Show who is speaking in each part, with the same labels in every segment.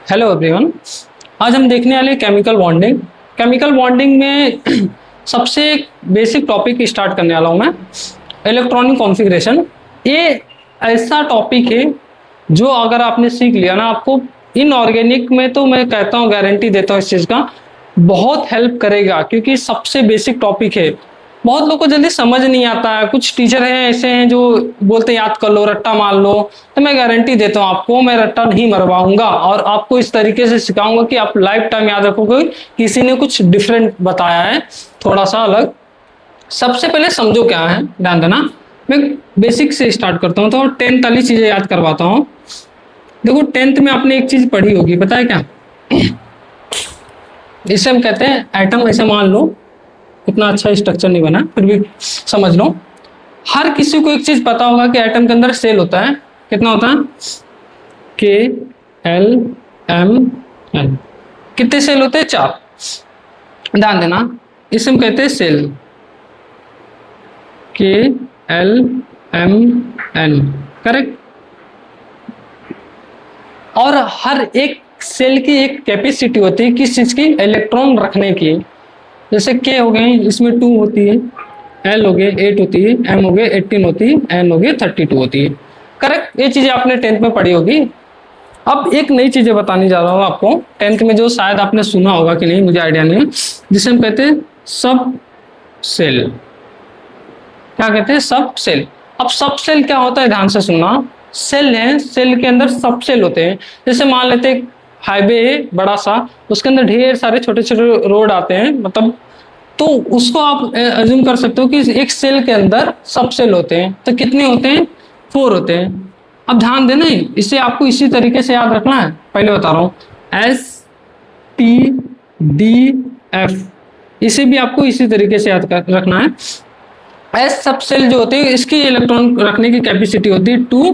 Speaker 1: Hello everyone. आज हम देखने वाले केमिकल बॉन्डिंग। केमिकल बॉन्डिंग में सबसे बेसिक टॉपिक स्टार्ट करने वाला हूं मैं, इलेक्ट्रॉनिक कॉन्फ़िगरेशन। ये ऐसा टॉपिक है जो अगर आपने सीख लिया ना, आपको इनऑर्गेनिक में तो मैं कहता हूँ, गारंटी देता हूँ इस चीज़ का, बहुत हेल्प करेगा, क्योंकि सबसे बेसिक टॉपिक है। बहुत लोगों को जल्दी समझ नहीं आता है। कुछ टीचर हैं ऐसे हैं जो बोलते हैं याद कर लो, रट्टा मार लो। तो मैं गारंटी देता हूँ आपको, मैं रट्टा नहीं मरवाऊंगा और आपको इस तरीके से सिखाऊंगा कि आप लाइफ टाइम याद रखोगे। किसी ने कुछ डिफरेंट बताया है, थोड़ा सा अलग। सबसे पहले समझो क्या है, ध्यान देना। मैं बेसिक से स्टार्ट करता हूँ, तो 10th वाली चीजें याद करवाता हूँ। देखो 10th में आपने एक चीज पढ़ी होगी, पता है क्या? इसे हम कहते हैं एटम। ऐसे मान लो, इतना अच्छा स्ट्रक्चर नहीं बना, फिर भी समझ लो। हर किसी को एक चीज पता होगा कि एटम के अंदर सेल होता है। कितना होता है? के एल एम एन। कितने सेल होते हैं? 4। ध्यान देना, इसे हम कहते हैं सेल। के एल एम एन, करेक्ट। और हर एक सेल की एक कैपेसिटी होती है, किस चीज की? इलेक्ट्रॉन रखने की। जैसे के हो गए, इसमें 2 होती है, एल हो गए 8 होती है, एम हो गए 18 होती है, एन हो गए 32 होती है। करेक्ट, ये चीजें आपने 10th में पढ़ी होगी। अब एक नई चीजें बताने जा रहा हूँ आपको 10th में, जो शायद आपने सुना होगा कि नहीं, मुझे आइडिया नहीं है, जिसे हम कहते हैं सब सेल। क्या कहते हैं? सब सेल। अब सब सेल क्या होता है, ध्यान से सुनना। सेल है, सेल के अंदर सब सेल होते हैं। जैसे मान लेते हैं हाईवे है बड़ा सा, उसके अंदर ढेर सारे छोटे छोटे रोड आते हैं, मतलब, तो उसको आप अज्यूम कर सकते हो कि एक सेल के अंदर सब सेल होते हैं। तो कितने होते हैं? 4 होते हैं। अब ध्यान देना, इसे आपको इसी तरीके से याद रखना है। पहले बता रहा हूँ, एस टी डी एफ, इसे भी आपको इसी तरीके से याद रखना है। एस सब सेल जो होते हैं, इसकी इलेक्ट्रॉन रखने की कैपेसिटी होती है 2,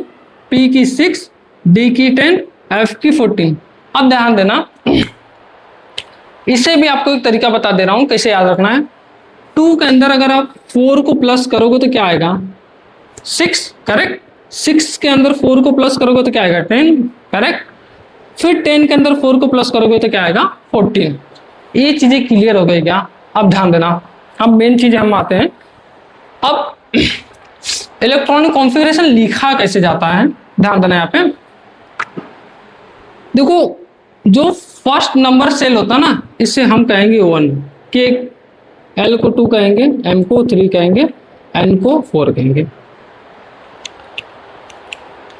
Speaker 1: पी की 6, डी की 10, एफ की 14। अब ध्यान देना, इसे भी आपको एक तरीका बता दे रहा हूं कैसे याद रखना है। 2 के अंदर अगर आप 4 को प्लस करोगे तो क्या आएगा? 6, करेक्ट। 6 के अंदर 4 को प्लस करोगे तो क्या आएगा? 10, करेक्ट। फिर 10 के अंदर 4 को प्लस करोगे तो क्या आएगा? 14। ये चीजें क्लियर हो गई क्या? अब ध्यान देना, अब मेन चीज हम आते हैं। अब इलेक्ट्रॉनिक कॉन्फ़िगरेशन लिखा कैसे जाता है, ध्यान देना। यहाँ पे देखो, जो फर्स्ट नंबर सेल होता है ना, इसे हम कहेंगे 1, के एल को 2 कहेंगे, एम को 3 कहेंगे, एन को 4 कहेंगे।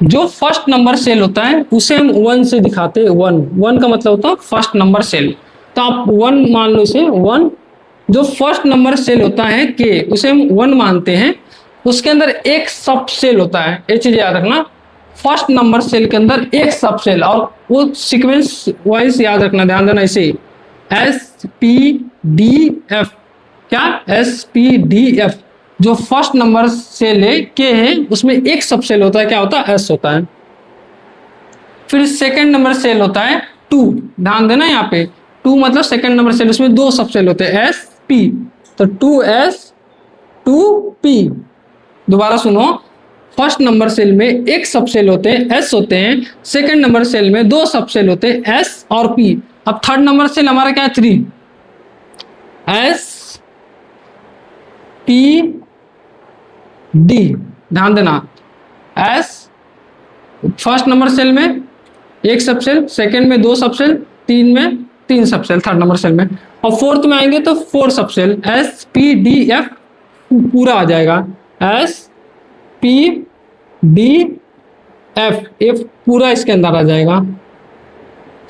Speaker 1: जो फर्स्ट नंबर सेल होता है उसे हम 1 से दिखाते हैं। 1 का मतलब होता है फर्स्ट नंबर सेल। तो आप 1 मान लो इसे 1। जो फर्स्ट नंबर सेल होता है के, उसे हम 1 मानते हैं। उसके अंदर एक सब सेल होता है, ये चीज याद रखना। फर्स्ट नंबर सेल के अंदर एक सब सेल, और वो सीक्वेंस वाइज याद रखना, ध्यान देना। इसे एस पी डी एफ, क्या? S p d F. जो फर्स्ट नंबर सेल है के है, उसमें एक सब सेल होता है, क्या होता है? एस होता है। फिर सेकंड नंबर सेल होता है 2, ध्यान देना यहाँ पे। 2 मतलब सेकंड नंबर सेल, उसमें 2 सब सेल होते हैं, एस पी। तो 2s 2p। दोबारा सुनो, फर्स्ट नंबर सेल में एक सब सेल होते हैं, एस होते हैं। सेकंड नंबर सेल में 2 सब सेल होते हैं, एस और पी। अब थर्ड नंबर सेल हमारा क्या है? 3, एस पी डी। ध्यान देना, एस फर्स्ट नंबर सेल में एक सब सेल, सेकंड में 2 सब सेल, 3 में 3 सब सेल थर्ड नंबर सेल में, और फोर्थ में आएंगे तो 4 subshell. S p d f पूरा आ जाएगा, s p d f, f पूरा इसके अंदर आ जाएगा,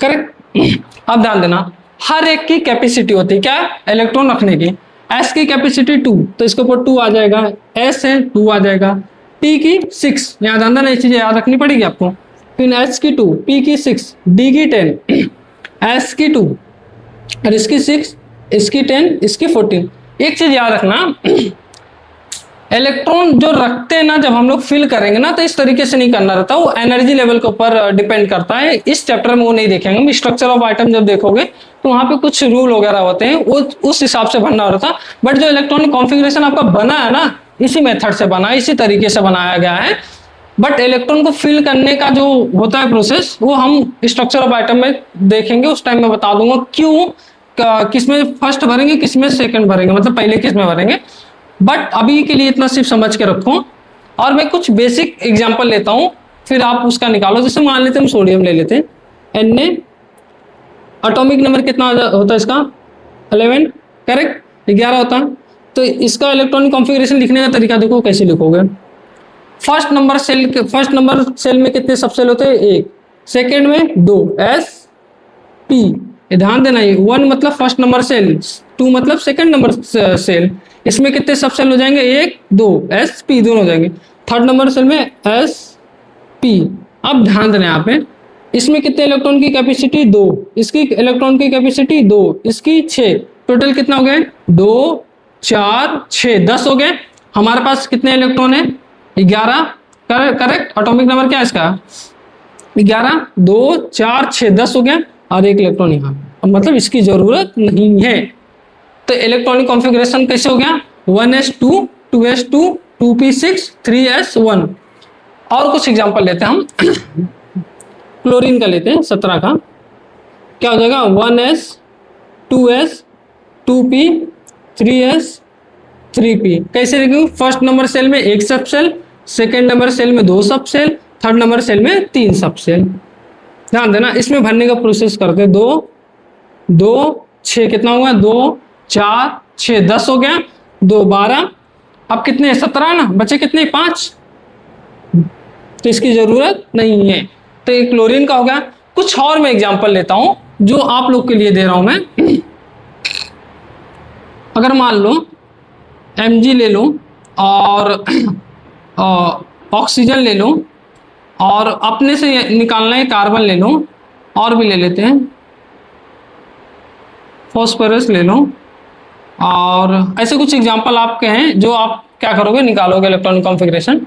Speaker 1: करेक्ट। अब ध्यान देना, हर एक की कैपेसिटी होती है, क्या? इलेक्ट्रॉन रखने की। एस की कैपेसिटी 2, तो इसके ऊपर 2 आ जाएगा, एस है 2 आ जाएगा। टी की 6, यहाँ ध्यान देना, ये चीजें याद रखनी पड़ेगी आपको। फिर एस की 2, पी की 6, डी की 10, एस की 2 और इसकी 6, इसकी 10, इसकी 14। एक चीज याद रखना, इलेक्ट्रॉन जो रखते हैं ना, जब हम लोग फिल करेंगे ना, तो इस तरीके से नहीं करना रहता, वो एनर्जी लेवल के ऊपर डिपेंड करता है। इस चैप्टर में वो नहीं देखेंगे हम। स्ट्रक्चर ऑफ आइटम जब देखोगे तो वहां पे कुछ रूल वगैरह होते हैं, वो उस हिसाब से भरना रहता। बट जो इलेक्ट्रॉनिक कॉन्फ़िगरेशन आपका बना है ना, इसी मेथड से बना है, इसी तरीके से बनाया गया है। बट इलेक्ट्रॉन को फिल करने का जो होता है प्रोसेस, वो हम स्ट्रक्चर ऑफ आइटम में देखेंगे, उस टाइम में बता दूंगा क्यों, किसमें फर्स्ट भरेंगे, किसमें सेकंड भरेंगे, मतलब पहले किसमें भरेंगे। बट अभी के लिए इतना सिर्फ समझ के रखो। और मैं कुछ बेसिक एग्जांपल लेता हूं, फिर आप उसका निकालो। जैसे मान लेते हैं हम सोडियम ले लेते हैं, Na, एटॉमिक नंबर कितना होता है इसका, 11, करेक्ट, 11 होता है। तो इसका इलेक्ट्रॉनिक कॉन्फ़िगरेशन लिखने का तरीका देखो कैसे लिखोगे। फर्स्ट नंबर सेल में कितने सब सेल होते हैं, 1, सेकेंड में 2, Sp, ये ध्यान देना, ये 1 मतलब फर्स्ट नंबर सेल, 2 मतलब सेकेंड नंबर सेल, इसमें कितने सब सेल हो जाएंगे, 1, 2, Sp दोनों हो जाएंगे। थर्ड नंबर सेल में Sp। अब ध्यान देना यहाँ पे, इसमें कितने इलेक्ट्रॉन की कैपेसिटी, 2, इसकी इलेक्ट्रॉन की कैपेसिटी 2, इसकी 6, टोटल कितना हो गया, 2, 4, 6, 10 हो गए। हमारे पास कितने इलेक्ट्रॉन है, 11, करेक्ट। एटॉमिक नंबर क्या है इसका, 11, 2, 4, 6, 10 हो गया, और एक इलेक्ट्रॉन यहाँ, अब मतलब इसकी जरूरत नहीं है। तो इलेक्ट्रॉनिक कॉन्फ़िगरेशन कैसे हो गया, 1s2, 2s2, 2p6, 3s1। और कुछ एग्जांपल लेते हैं हम क्लोरीन का लेते हैं, 17 का, क्या हो जाएगा, 1s, 2s, 2p, 3s, 3p। कैसे लिखेंगे, फर्स्ट नंबर सेल में 1 सब सेल, सेकेंड नंबर सेल में 2 सब सेल, थर्ड नंबर सेल में 3 सब सेल। ध्यान देना, इसमें भरने का प्रोसेस करते हैं, 2, 2, 6 कितना हुआ, 2, 4, 6, 10 हो गया, 2, 12, अब कितने, 17 ना, बचे कितने, 5, तो इसकी जरूरत नहीं है। तो ये क्लोरीन का हो गया। कुछ और मैं एग्जांपल लेता हूं जो आप लोग के लिए दे रहा हूं मैं। अगर मान लो Mg ले लो, और ऑक्सीजन ले लो, और अपने से निकालना है कार्बन ले लो, और भी ले लेते हैं, फॉस्फोरस ले लो, और ऐसे कुछ एग्जांपल आपके हैं जो आप क्या करोगे, निकालोगे इलेक्ट्रॉनिक कॉन्फ़िगरेशन।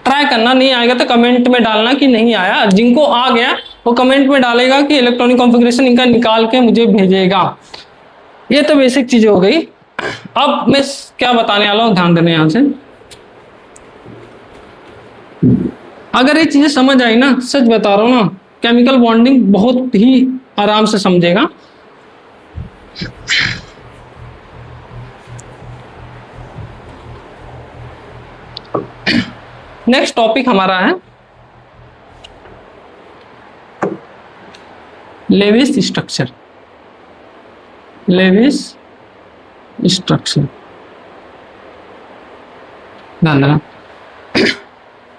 Speaker 1: ट्राई करना, नहीं आएगा तो कमेंट में डालना कि नहीं आया, जिनको आ गया वो कमेंट में डालेगा कि इलेक्ट्रॉनिक कॉन्फ़िगरेशन इनका निकाल के मुझे भेजेगा। ये तो बेसिक चीजें हो गई। अब मैं क्या बताने वाला हूं, ध्यान देना यहां से। अगर ये चीजें समझ आई ना, सच बता रहा हूं ना, केमिकल बॉन्डिंग बहुत ही आराम से समझेगा। नेक्स्ट टॉपिक हमारा है लेविस स्ट्रक्चर। लेविस स्ट्रक्चर, ध्यान देना,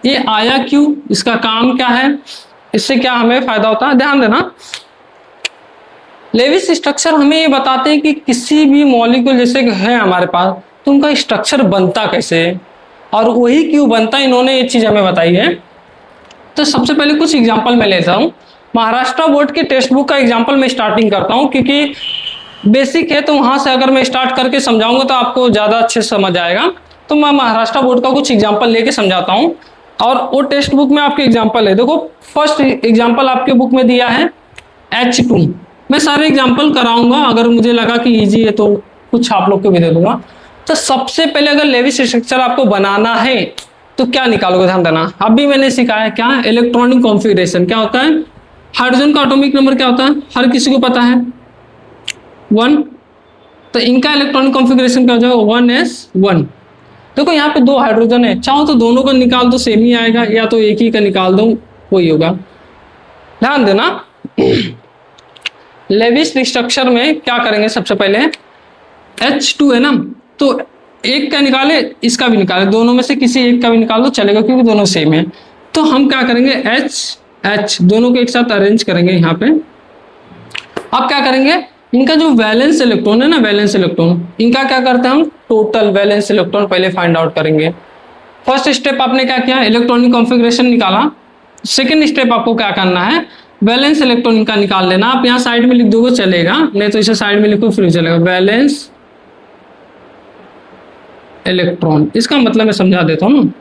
Speaker 1: ये आया क्यों, इसका काम क्या है, इससे क्या हमें फायदा होता है, ध्यान देना। लेविस स्ट्रक्चर हमें ये बताते हैं कि किसी भी मॉलिक्यूल जैसे है हमारे पास, तो उनका स्ट्रक्चर बनता कैसे है, और वही क्यों बनता है, इन्होंने ये चीज हमें बताई है। तो सबसे पहले कुछ एग्जांपल मैं लेता हूँ। महाराष्ट्र बोर्ड के टेक्स्ट बुक का एग्जांपल मैं स्टार्टिंग करता हूँ, क्योंकि बेसिक है, तो वहां से अगर मैं स्टार्ट करके समझाऊंगा तो आपको ज्यादा अच्छे से समझ आएगा। तो मैं महाराष्ट्र बोर्ड का कुछ एग्जांपल लेके समझाता हूँ, और वो टेक्स्ट बुक में आपके एग्जांपल है। देखो, फर्स्ट एग्जांपल आपके बुक में दिया है H2। मैं सारे एग्जांपल कराऊंगा, अगर मुझे लगा कि इजी है तो कुछ आप लोग को भी दे दूंगा। तो सबसे पहले अगर लेविस स्ट्रक्चर आपको बनाना है तो क्या निकालोगे, ध्यान देना। अभी मैंने सिखाया क्या, इलेक्ट्रॉनिक कॉन्फ़िगरेशन क्या होता है, हाइड्रोजन का एटॉमिक नंबर क्या होता है, हर किसी को पता है, 1। तो इनका इलेक्ट्रॉनिक कॉन्फ़िगरेशन क्या हो जाएगा, 1s1। देखो यहाँ पे 2 हाइड्रोजन है, चाहो तो दोनों का निकाल दो, सेम ही आएगा, या तो एक ही का निकाल दो, वही होगा। ध्यान देना, लेविस स्ट्रक्चर में क्या करेंगे, सबसे पहले H2 है ना, तो एक का निकाले, इसका भी निकाले, दोनों में से किसी एक का भी निकाल दो चलेगा, क्योंकि दोनों सेम है। तो हम क्या करेंगे, H दोनों को एक साथ अरेंज करेंगे यहाँ पे। अब क्या करेंगे, इनका जो वैलेंस इलेक्ट्रॉन है ना, वैलेंस इलेक्ट्रॉन, इनका क्या करते हैं हम, टोटल वैलेंस इलेक्ट्रॉन पहले फाइंड आउट करेंगे। फर्स्ट स्टेप आपने क्या किया, इलेक्ट्रॉनिक कॉन्फ़िगरेशन निकाला। सेकेंड स्टेप आपको क्या करना है, वैलेंस इलेक्ट्रॉन इनका निकाल लेना। आप यहाँ साइड में लिख दोगे चलेगा, नहीं तो इसे साइड में लिखो फिर चलेगा, वैलेंस इलेक्ट्रॉन। इसका मतलब मैं समझा देता हूँ ना,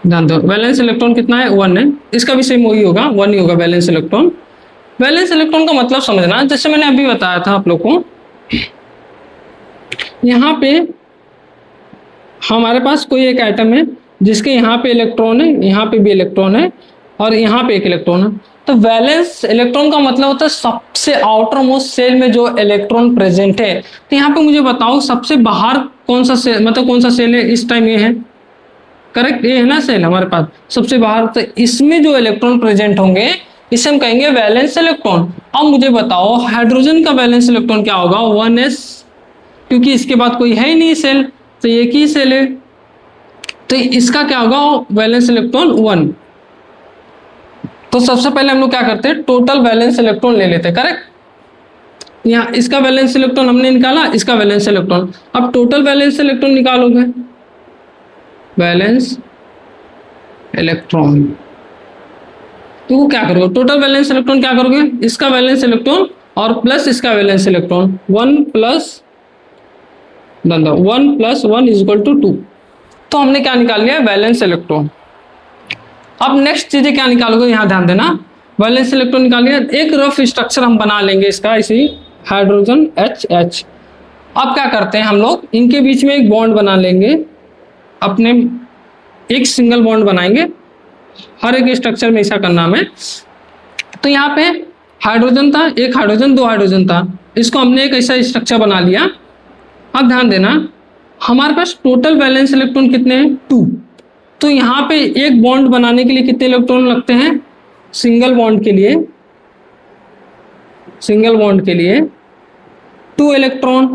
Speaker 1: ध्यान दो। वैलेंस इलेक्ट्रॉन कितना है, 1 है, इसका भी सेम वही होगा, 1 ही होगा वैलेंस इलेक्ट्रॉन। वैलेंस इलेक्ट्रॉन का मतलब समझना, जैसे मैंने अभी बताया था आप लोग को, यहाँ पे हमारे पास कोई एक एटम है जिसके यहाँ पे इलेक्ट्रॉन है, यहाँ पे भी इलेक्ट्रॉन है और यहाँ पे एक इलेक्ट्रॉन है। तो वैलेंस इलेक्ट्रॉन का मतलब होता है सबसे आउटर मोस्ट सेल में जो इलेक्ट्रॉन प्रेजेंट है। तो यहाँ पे मुझे बताओ सबसे बाहर कौन सा सेल, मतलब कौन सा सेल है इस टाइम? ये है, करेक्ट, ये है ना सेल हमारे पास सबसे बाहर। तो इसमें जो इलेक्ट्रॉन प्रेजेंट होंगे इसे हम कहेंगे वैलेंस इलेक्ट्रॉन। अब मुझे बताओ हाइड्रोजन का वैलेंस इलेक्ट्रॉन क्या होगा? 1s, क्योंकि इसके बाद कोई है ही नहीं सेल, तो एक ही सेल है, तो इसका क्या होगा? Valence electron 1। तो सबसे पहले हम लोग क्या करते हैं, टोटल वैलेंस इलेक्ट्रॉन ले लेते हैं, करेक्ट। यहाँ इसका वैलेंस इलेक्ट्रॉन हमने निकाला, इसका वैलेंस इलेक्ट्रॉन। अब टोटल वैलेंस इलेक्ट्रॉन निकालोगे, वैलेंस इलेक्ट्रॉन, तो वो क्या करोगे? टोटल वैलेंस इलेक्ट्रॉन क्या करोगे? इसका वैलेंस इलेक्ट्रॉन और प्लस इसका valence electron, 1 plus 1 is equal to 2। तो हमने क्या निकाल लिया? Valence electron. अब नेक्स्ट चीजें क्या निकालोगे, यहाँ ध्यान देना। वैलेंस इलेक्ट्रॉन निकाल लिया, एक रफ स्ट्रक्चर हम बना लेंगे इसका, इसी हाइड्रोजन HH। अब क्या करते हैं हम लोग, इनके बीच में एक बॉन्ड बना लेंगे, अपने एक सिंगल बॉन्ड बनाएंगे, हर एक स्ट्रक्चर में ऐसा करना हमें। तो यहाँ पे हाइड्रोजन था, एक हाइड्रोजन, दो हाइड्रोजन था, इसको हमने एक ऐसा स्ट्रक्चर बना लिया। अब ध्यान देना, हमारे पास टोटल वैलेंस इलेक्ट्रॉन कितने हैं? 2। तो यहाँ पे एक बॉन्ड बनाने के लिए कितने इलेक्ट्रॉन लगते हैं? सिंगल बॉन्ड के लिए, सिंगल बॉन्ड के लिए 2 इलेक्ट्रॉन।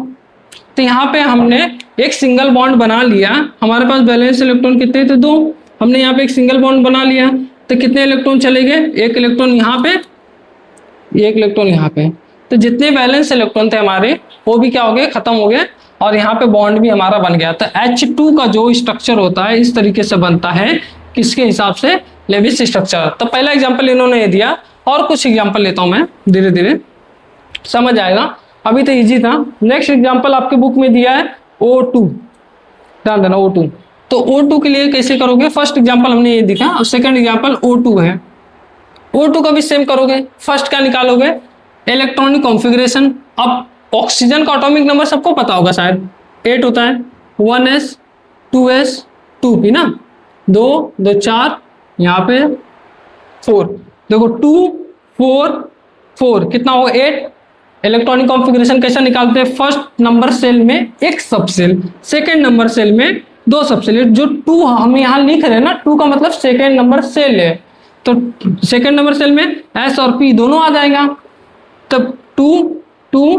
Speaker 1: तो यहाँ पे हमने एक सिंगल बॉन्ड बना लिया, हमारे पास वैलेंस इलेक्ट्रॉन कितने थे? 2। हमने यहाँ पे एक सिंगल बॉन्ड बना लिया, तो कितने इलेक्ट्रॉन चले गए? एक इलेक्ट्रॉन यहाँ पे, एक इलेक्ट्रॉन यहाँ पे। तो जितने वैलेंस इलेक्ट्रॉन थे हमारे वो भी क्या हो गए? खत्म हो गए, और यहाँ पे बॉन्ड भी हमारा बन गया। तो H2 का जो स्ट्रक्चर होता है इस तरीके से बनता है, किसके हिसाब से? Lewis structure. तो पहला एग्जांपल इन्होंने ये दिया, और कुछ एग्जांपल लेता हूं मैं, धीरे धीरे समझ आएगा, अभी तो इजी था। नेक्स्ट एग्जांपल आपके बुक में दिया है O2, ध्यान देना O2। तो O2 के लिए कैसे करोगे? फर्स्ट एग्जांपल हमने ये दिखा, और सेकंड एग्जांपल O2 है। O2 का भी सेम करोगे, फर्स्ट क्या निकालोगे? Electronic configuration. अब ऑक्सीजन का एटॉमिक नंबर सबको पता होगा शायद, 8 होता है, 1s 2s 2p ना, 2 2 4, यहाँ पे 4, देखो 2 4 4 कितना होगा? 8। इलेक्ट्रॉनिक कॉन्फ़िगरेशन कैसा निकालते हैं? फर्स्ट नंबर सेल में एक सब सेल, सेकेंड नंबर सेल में 2 सब सेल। जो 2 हम यहाँ लिख रहे हैं ना, 2 का मतलब सेकेंड नंबर सेल है, तो सेकेंड नंबर सेल में S और P दोनों आ जाएगा। तब 2 2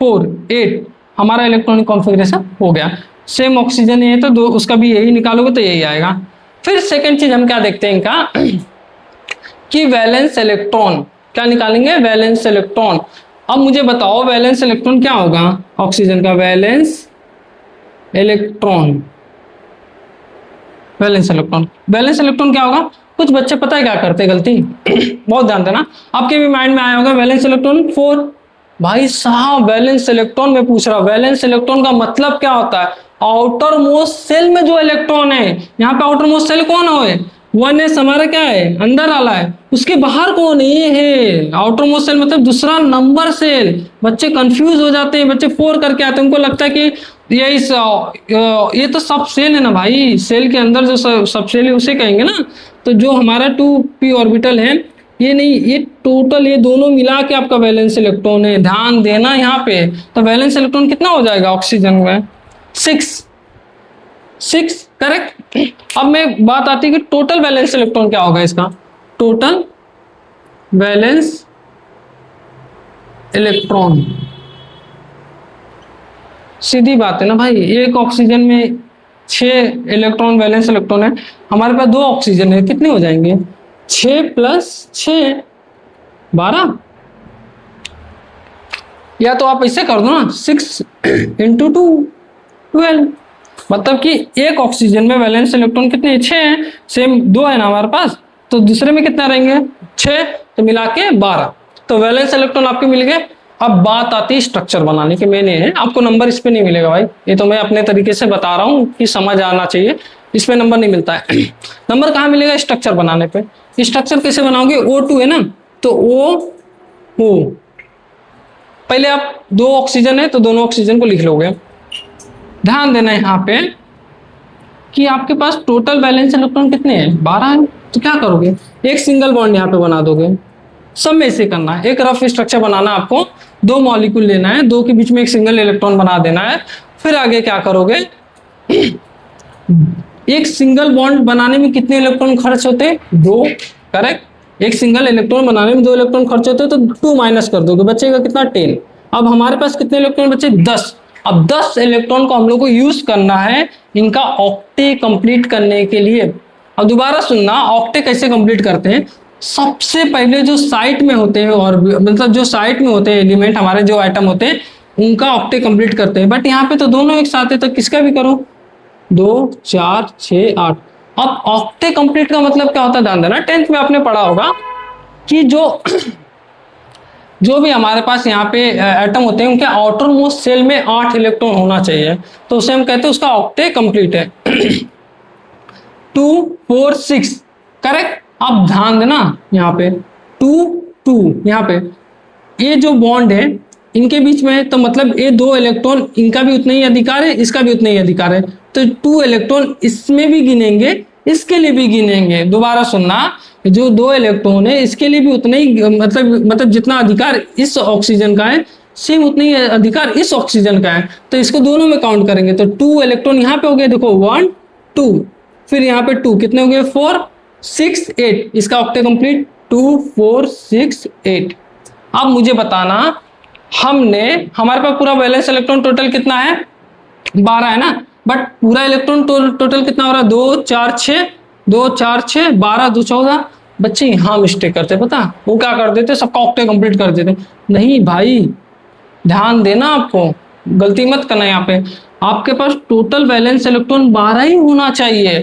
Speaker 1: 4 8 हमारा इलेक्ट्रॉनिक कॉन्फ़िगरेशन हो गया। सेम ऑक्सीजन है तो दो, उसका भी यही निकालोगे तो यही आएगा। फिर सेकंड चीज हम क्या देखते हैं इनका कि वैलेंस इलेक्ट्रॉन, क्या निकालेंगे? Valence electron. अब मुझे बताओ वैलेंस इलेक्ट्रॉन क्या होगा? ऑक्सीजन का valence electron, valence electron, valence electron क्या होगा? कुछ बच्चे पता है क्या करते गलती बहुत ध्यान देना, आपके भी माइंड में आया होगा वैलेंस इलेक्ट्रॉन 4। भाई साहब वैलेंस इलेक्ट्रॉन में पूछ रहा, वैलेंस इलेक्ट्रॉन का मतलब क्या होता है? आउटर मोस्ट सेल में जो इलेक्ट्रॉन है, यहाँ पे आउटर मोस्ट सेल कौन है? 1s हमारा क्या है? अंदर वाला है, उसके बाहर कौन है? ये है आउटर मोस्ट सेल, मतलब दूसरा नंबर सेल। बच्चे कंफ्यूज हो जाते हैं, बच्चे 4 करके आते हैं, उनको लगता है कि ये तो सब सेल है ना भाई, सेल के अंदर जो सब सेल है उसे कहेंगे ना। तो जो हमारा 2p ऑर्बिटल है ये नहीं, ये टोटल ये दोनों मिला के आपका वैलेंस इलेक्ट्रॉन है। ध्यान देना यहाँ पे, तो वैलेंस इलेक्ट्रॉन कितना हो जाएगा ऑक्सीजन में? 6 करेक्ट। अब मैं बात आती है कि टोटल वैलेंस इलेक्ट्रॉन क्या होगा इसका? टोटल वैलेंस इलेक्ट्रॉन, सीधी बात है ना भाई, एक ऑक्सीजन में 6 इलेक्ट्रॉन वैलेंस इलेक्ट्रॉन है, हमारे पास 2 ऑक्सीजन है, कितने हो जाएंगे? 6 + 6 12, या तो आप ऐसे कर दो ना 6 × 2 12, मतलब कि एक ऑक्सीजन में वैलेंस इलेक्ट्रॉन कितने? 6 हैं, सेम 2 है ना हमारे पास, तो दूसरे में कितना रहेंगे? 6, तो मिला के 12। तो वैलेंस इलेक्ट्रॉन आपके मिल गए। अब बात आती है स्ट्रक्चर बनाने के, मैंने है, आपको नंबर इस पे नहीं मिलेगा भाई, ये तो मैं अपने तरीके से बता रहा हूँ कि समझ आना चाहिए, इसमें नंबर नहीं मिलता है। नंबर कहाँ मिलेगा? स्ट्रक्चर बनाने पे। स्ट्रक्चर कैसे बनाओगे? O2 है ना, तो O पहले आप 2 ऑक्सीजन है तो दोनों ऑक्सीजन को लिख लोगे। ध्यान देना यहाँ पे कि आपके पास टोटल वैलेंस इलेक्ट्रॉन कितने हैं, 12 हैं। तो क्या करोगे, एक सिंगल बॉन्ड यहाँ पे बना दोगे। सब में से करना है, एक रफ स्ट्रक्चर बनाना है आपको, 2 मॉलिक्यूल लेना है, 2 के बीच में एक सिंगल इलेक्ट्रॉन बना देना है। फिर आगे क्या करोगे, एक सिंगल बॉन्ड बनाने में कितने इलेक्ट्रॉन खर्च होते हैं, 2। करेक्ट, एक सिंगल इलेक्ट्रॉन बनाने में 2 इलेक्ट्रॉन खर्च होते हैं, तो 2 माइनस कर दोगे, बचेगा कितना, 10। अब हमारे पास कितने इलेक्ट्रॉन बचे, 10। अब 10 इलेक्ट्रॉन को हम लोग को यूज करना है इनका ऑक्टे कंप्लीट करने के लिए। अब दोबारा सुनना, ऑक्टे कैसे कंप्लीट करते हैं। सबसे पहले जो साइट में होते हैं, और मतलब जो साइट में होते हैं एलिमेंट, हमारे जो आइटम होते हैं, उनका ऑक्टे कंप्लीट करते हैं। बट यहाँ पे तो दोनों एक साथ है, तो किसका भी करो, 2 4 6 8। अब ऑक्टे कंप्लीट का मतलब क्या होता है, ध्यान देना, 10th में आपने पढ़ा होगा कि जो भी हमारे पास यहाँ पे एटम होते हैं, उनके आउटर मोस्ट सेल में 8 इलेक्ट्रॉन होना चाहिए, तो उसे हम कहते हैं उसका ऑक्टे कंप्लीट है। 2 4 6, करेक्ट। अब ध्यान देना यहाँ पे 2 2, यहाँ पे ये जो बॉन्ड है इनके बीच में, तो मतलब ये 2 इलेक्ट्रॉन, इनका भी उतना ही अधिकार है, इसका भी उतना ही अधिकार है, तो 2 इलेक्ट्रॉन इसमें भी गिनेंगे, इसके लिए भी गिनेंगे। दोबारा सुनना, जो 2 इलेक्ट्रॉन है इसके लिए भी उतना ही, मतलब जितना अधिकार इस ऑक्सीजन का है, सेम उतना ही अधिकार इस ऑक्सीजन का है, तो इसको दोनों में काउंट करेंगे। तो 2 इलेक्ट्रॉन यहाँ पे हो गए, देखो 1 2, फिर यहाँ पे 2 कितने हो गए, 4 6 8, इसका ऑक्टे कंप्लीट 2 4 6 8। अब मुझे बताना, हमारे पास पूरा वैलेंस इलेक्ट्रॉन टोटल कितना है, 12 है ना, बट पूरा इलेक्ट्रॉन टोटल कितना हो रहा है, 2 4 6 2 4 6 12 2 14। बच्चे यहाँ मिस्टेक करते, पता वो क्या कर देते, सबका ऑक्टे कंप्लीट कर देते। नहीं भाई, ध्यान देना, आपको गलती मत करना। यहाँ पे आपके पास टोटल वैलेंस इलेक्ट्रॉन 12 ही होना चाहिए।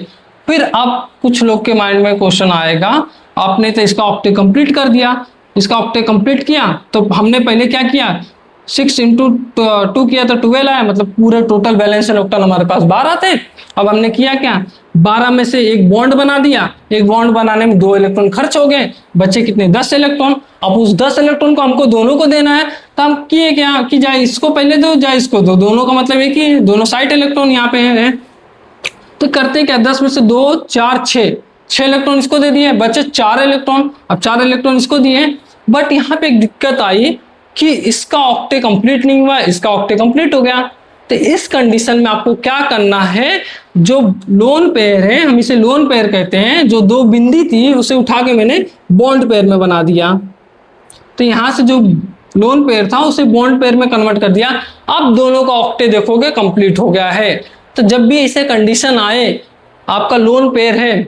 Speaker 1: फिर अब कुछ लोग के माइंड में क्वेश्चन आएगा, आपने तो इसका ऑक्टे कंप्लीट कर दिया, इसका ऑक्टे कंप्लीट किया, तो हमने पहले क्या किया, 6 इंटू 2 किया तो 12 आया, मतलब पूरे टोटल वैलेंस इलेक्ट्रॉन हमारे पास 12 थे। अब हमने किया क्या, 12 में से एक बॉन्ड बना दिया, एक बॉन्ड बनाने में 2 इलेक्ट्रॉन खर्च हो गए, बचे कितने, 10 इलेक्ट्रॉन। अब उस 10 इलेक्ट्रॉन को हमको दोनों को देना है, तो हम किए क्या कि जाए इसको पहले दो, जाए इसको दो, दोनों का मतलब एक ही, दोनों साइड इलेक्ट्रॉन यहाँ पे है। तो करते क्या, 10 में से 2 4 6 इलेक्ट्रॉन इसको दे दिए, बचे 4 इलेक्ट्रॉन। अब 4 इलेक्ट्रॉन इसको दिए, बट यहाँ पे एक दिक्कत आई कि इसका ऑक्टे कंप्लीट नहीं हुआ, इसका ऑक्टे कंप्लीट हो गया। तो इस कंडीशन में आपको क्या करना है, जो लोन पेयर है, हम इसे लोन पेयर कहते हैं, जो 2 बिंदी थी उसे उठा के मैंने बॉन्ड पेयर में बना दिया। तो यहां से जो लोन पेयर था उसे बॉन्ड पेयर में कन्वर्ट कर दिया। अब दोनों का ऑक्टे देखोगे कंप्लीट हो गया है। तो जब भी ऐसे कंडीशन आए, आपका लोन पेयर है,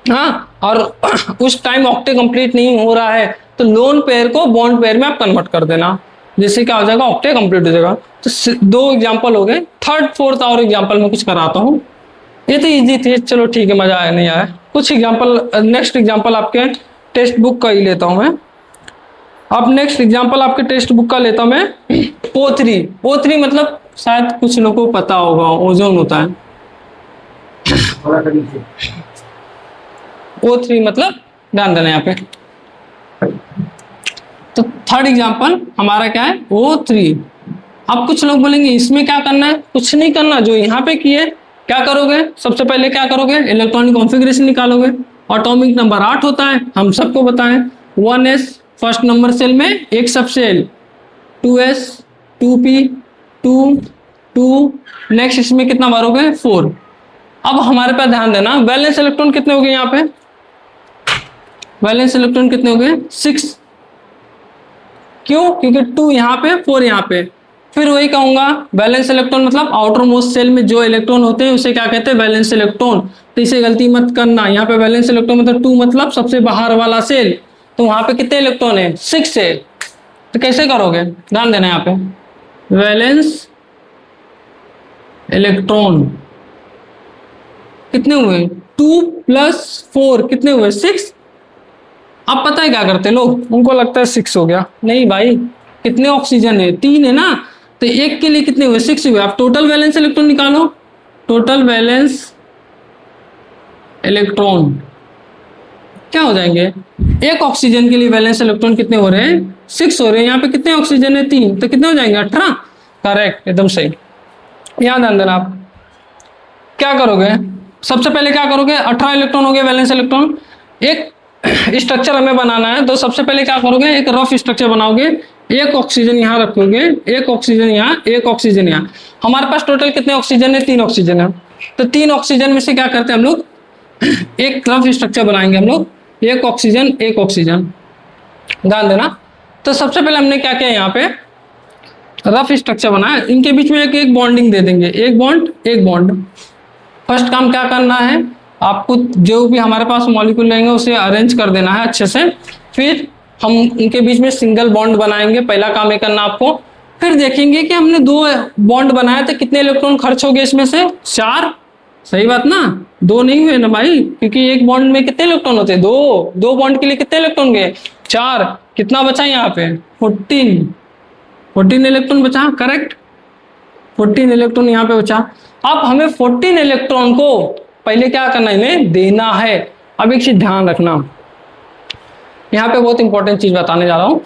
Speaker 1: हाँ, और उस टाइम ऑक्टे कंप्लीट नहीं हो रहा है, तो लोन पेयर को बॉन्ड पेयर में आप कन्वर्ट कर देना, जिससे क्या हो जाएगा, ऑक्टे कंप्लीट हो जाएगा। तो 2 एग्जांपल हो गए। 3rd 4th और एग्जांपल में कुछ कराता हूँ, ये तो इजी थे, चलो ठीक है, मजा आया नहीं आया। कुछ एग्जांपल, नेक्स्ट एग्जांपल आपके टेक्स्ट बुक का ही लेता हूँ मैं। अब नेक्स्ट एग्जांपल आपके टेक्स्ट बुक का लेता हूँ मैं। O3, O3 मतलब शायद कुछ लोगों को पता होगा, ओजोन होता है। O3 मतलब, ध्यान देना यहाँ पे। तो 3rd एग्जांपल हमारा क्या है, O3। अब कुछ लोग बोलेंगे इसमें क्या करना है, कुछ नहीं करना, जो यहाँ पे किए क्या करोगे, सबसे पहले क्या करोगे, इलेक्ट्रॉनिक कॉन्फ़िगरेशन निकालोगे। एटॉमिक नंबर 8 होता है, हम सबको बताएं, 1s फर्स्ट नंबर सेल में एक सब सेल, 2s 2p 2 2, नेक्स्ट इसमें कितना भरोगे, 4। अब हमारे पास ध्यान देना, वैलेंस इलेक्ट्रॉन कितने हो गए, यहाँ पे वैलेंस इलेक्ट्रॉन कितने हो गए, 6। क्यों, क्योंकि 2 यहाँ पे 4 यहाँ पे। फिर वही कहूंगा, वैलेंस इलेक्ट्रॉन मतलब आउटर मोस्ट सेल में जो इलेक्ट्रॉन होते हैं उसे क्या कहते हैं, वैलेंस इलेक्ट्रॉन। तो इसे गलती मत करना, यहाँ पे वैलेंस इलेक्ट्रॉन मतलब 2 मतलब सबसे बाहर वाला सेल, तो वहां पे कितने इलेक्ट्रॉन है, 6 है। तो कैसे करोगे, ध्यान देना, यहाँ पे वैलेंस इलेक्ट्रॉन कितने हुए, 2 + 4 कितने हुए, 6। अब पता है क्या करते लोग, उनको लगता है 6 हो गया, नहीं भाई, कितने ऑक्सीजन है, 3 है ना, तो एक के लिए कितने हुए, 6 हुए। आप टोटल वैलेंस इलेक्ट्रॉन निकालो, टोटल वैलेंस इलेक्ट्रॉन क्या हो जाएंगे, एक ऑक्सीजन के लिए वैलेंस इलेक्ट्रॉन कितने हो रहे हैं, 6 हो रहे हैं। यहाँ पे कितने ऑक्सीजन है, 3, तो कितने हो जाएंगे, 18। करेक्ट, एकदम सही। यहाँ ध्यान देना, आप क्या करोगे, सबसे पहले क्या करोगे, 18 इलेक्ट्रॉन हो गए वैलेंस इलेक्ट्रॉन। एक स्ट्रक्चर हमें बनाना है, तो सबसे पहले क्या करोगे, एक रफ स्ट्रक्चर बनाओगे। एक ऑक्सीजन यहाँ रखोगे, एक ऑक्सीजन यहाँ, एक ऑक्सीजन यहाँ। हमारे पास टोटल कितने ऑक्सीजन है, 3 ऑक्सीजन है। तो 3 ऑक्सीजन में से क्या करते हैं हम लोग, एक रफ स्ट्रक्चर बनाएंगे हम लोग, एक ऑक्सीजन एक ऑक्सीजन, ध्यान देना। तो सबसे पहले हमने क्या किया, यहाँ पे रफ स्ट्रक्चर बनाया, इनके बीच में एक बॉन्डिंग दे देंगे, एक बॉन्ड एक बॉन्ड। फर्स्ट काम क्या करना है, आपको जो भी हमारे पास मॉलिक्यूल लेंगे उसे अरेंज कर देना है अच्छे से। फिर हम उनके बीच में सिंगल बॉन्ड बनाएंगे, पहला काम ये करना आपको। फिर देखेंगे कि हमने 2 बॉन्ड बनाए थे, कितने इलेक्ट्रॉन खर्च हो गए इसमें से, 4। सही बात ना, 2 नहीं हुए ना भाई, क्योंकि एक बॉन्ड में कितने इलेक्ट्रॉन होते हैं, 2 बॉन्ड के लिए कितने इलेक्ट्रॉन गए, 4। कितना बचा यहाँ पे, 14 इलेक्ट्रॉन बचा, करेक्ट, 14 इलेक्ट्रॉन यहाँ पे बचा। अब हमें 14 इलेक्ट्रॉन को पहले क्या करना है, इन्हें देना है। अब एक चीज ध्यान रखना, यहाँ पे बहुत इंपॉर्टेंट चीज बताने जा रहा हूं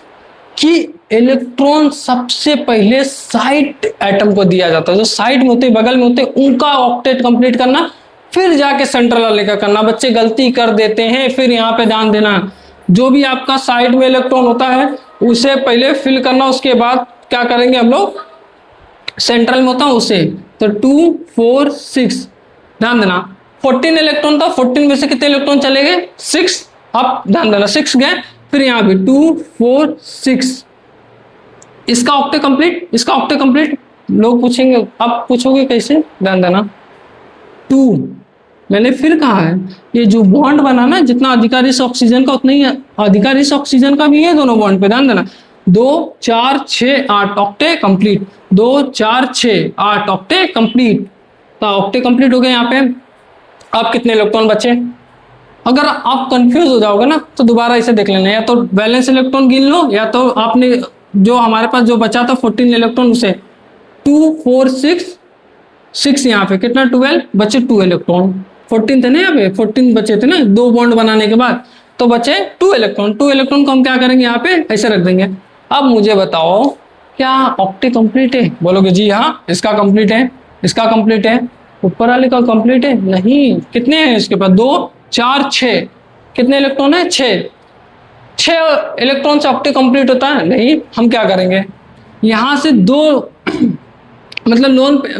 Speaker 1: कि इलेक्ट्रॉन सबसे पहले साइड एटम को दिया जाता है, जो साइड में होते बगल में होते उनका ऑक्टेट कंप्लीट करना, फिर जाके सेंट्रल वाले का करना। बच्चे गलती कर देते हैं, फिर यहाँ पे ध्यान देना, जो भी आपका साइड में इलेक्ट्रॉन होता है उसे पहले फिल करना, उसके बाद क्या करेंगे हम लोग, सेंट्रल में होता है उसे। तो 2 4 6, ध्यान देना 14 इलेक्ट्रॉन था, 14 में से कितने इलेक्ट्रॉन चले गए, 6। अब ध्यान देना 6 गए, फिर यहां भी 2 4 6, इसका ऑक्टेट कंप्लीट, इसका ऑक्टेट कंप्लीट। लोग पूछेंगे, अब पूछोगे कैसे, ध्यान देना 2, मैंने फिर कहा है ये जो बॉन्ड बना ना, जितना अधिकारी से ऑक्सीजन का उतना ही अधिकारी से ऑक्सीजन का भी है दोनों बॉन्ड पे, ध्यान देना 2 4 6 8 ऑक्टेट कंप्लीट, 2 4 6 8 ऑक्टेट कंप्लीट। तो ऑक्टेट कंप्लीट हो गए यहाँ पे। अब कितने इलेक्ट्रॉन बचे, अगर आप कंफ्यूज हो जाओगे ना तो दोबारा इसे देख लेना, या तो वैलेंस इलेक्ट्रॉन गिन लो, या तो आपने जो हमारे पास जो बचा था 14 इलेक्ट्रॉन उसे 2 4 6 यहाँ पे कितना 12 बचे, 2 इलेक्ट्रॉन, 14 थे ना यहाँ पे, 14 बचे थे ना 2 बॉन्ड बनाने के बाद, तो बचे 2 इलेक्ट्रॉन। 2 इलेक्ट्रॉन को हम क्या करेंगे, यहाँ पे ऐसे रख देंगे। अब मुझे बताओ क्या ऑक्टेट कंप्लीट है, बोलोगे जी हाँ इसका कंप्लीट है, इसका कंप्लीट है, ऊपर वाले का कंप्लीट है, नहीं। कितने हैं इसके पास, 2 4 6, कितने इलेक्ट्रॉन है, 6 इलेक्ट्रॉन से ऑक्टेट कंप्लीट होता है, नहीं। हम क्या करेंगे, यहां से 2 मतलब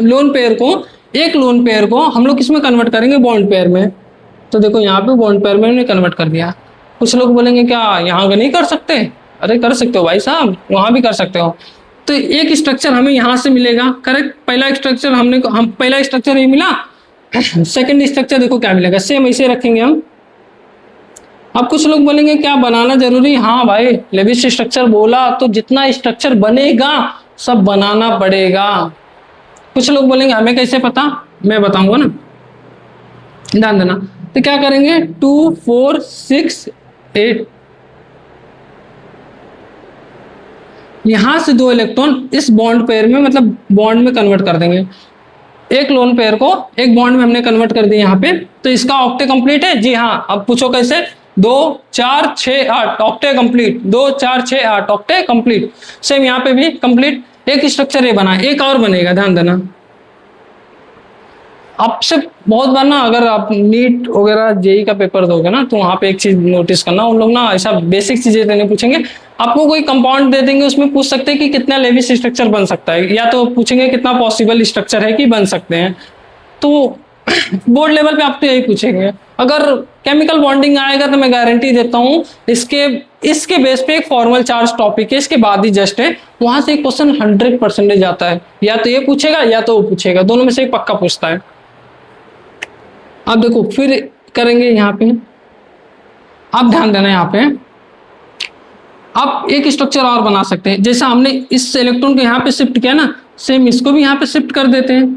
Speaker 1: लोन पेयर को, एक लोन पेयर को हम लोग किसमें कन्वर्ट करेंगे, बॉन्ड पेयर में। तो देखो यहाँ पे बॉन्ड पेयर में हमने कन्वर्ट कर दिया। कुछ लोग बोलेंगे क्या यहाँ का नहीं कर सकते, अरे कर सकते हो भाई साहब, वहां भी कर सकते हो। तो एक स्ट्रक्चर हमें यहाँ से मिलेगा, करेक्ट, पहला स्ट्रक्चर हम पहला स्ट्रक्चर ये मिला, सेकंड स्ट्रक्चर देखो क्या मिलेगा, सेम ऐसे रखेंगे हम। अब कुछ लोग बोलेंगे क्या बनाना जरूरी, हाँ भाई लेविस स्ट्रक्चर बोला तो जितना स्ट्रक्चर बनेगा सब बनाना पड़ेगा। कुछ लोग बोलेंगे हमें कैसे पता, मैं बताऊंगा ना, ध्यान देना। तो क्या करेंगे, 2 4 6 8, यहां से 2 इलेक्ट्रॉन इस बॉन्ड पेयर में, मतलब बॉन्ड में कन्वर्ट कर देंगे। एक लोन पेयर को एक बॉन्ड में हमने कन्वर्ट कर दिया यहाँ पे, तो इसका ऑक्टेट कंप्लीट है, जी हाँ। अब पूछो कैसे, 2 4 6 8 octet complete, 2 4 6 8 octet complete. Same यहाँ पे भी कंप्लीट। एक स्ट्रक्चर ये बना, एक और बनेगा, ध्यान देना। आपसे बहुत बार ना, अगर आप नीट वगैरह जेई का पेपर दोगे ना, तो वहां पे एक चीज नोटिस करना, उन लोग ना ऐसा बेसिक चीजें नहीं पूछेंगे, आपको कोई कंपाउंड दे देंगे, उसमें पूछ सकते हैं कि कितना लेविस स्ट्रक्चर बन सकता है, या तो पूछेंगे कितना पॉसिबल स्ट्रक्चर है कि बन सकते हैं। तो बोर्ड लेवल पे आपको यही पूछेंगे। अगर केमिकल बॉन्डिंग आएगा तो मैं गारंटी देता हूँ इसके बेस पे एक फॉर्मल चार्ज टॉपिक है, इसके बाद ही जस्ट है, वहां से एक क्वेश्चन 100% आता है, या तो ये पूछेगा या तो वो पूछेगा, दोनों में से एक पक्का पूछता है। अब देखो फिर करेंगे यहाँ पे, आप ध्यान देना यहाँ पे, आप एक स्ट्रक्चर और बना सकते हैं। जैसा हमने इस इलेक्ट्रॉन को यहाँ पे शिफ्ट किया ना, सेम इसको भी यहाँ पे शिफ्ट कर देते हैं।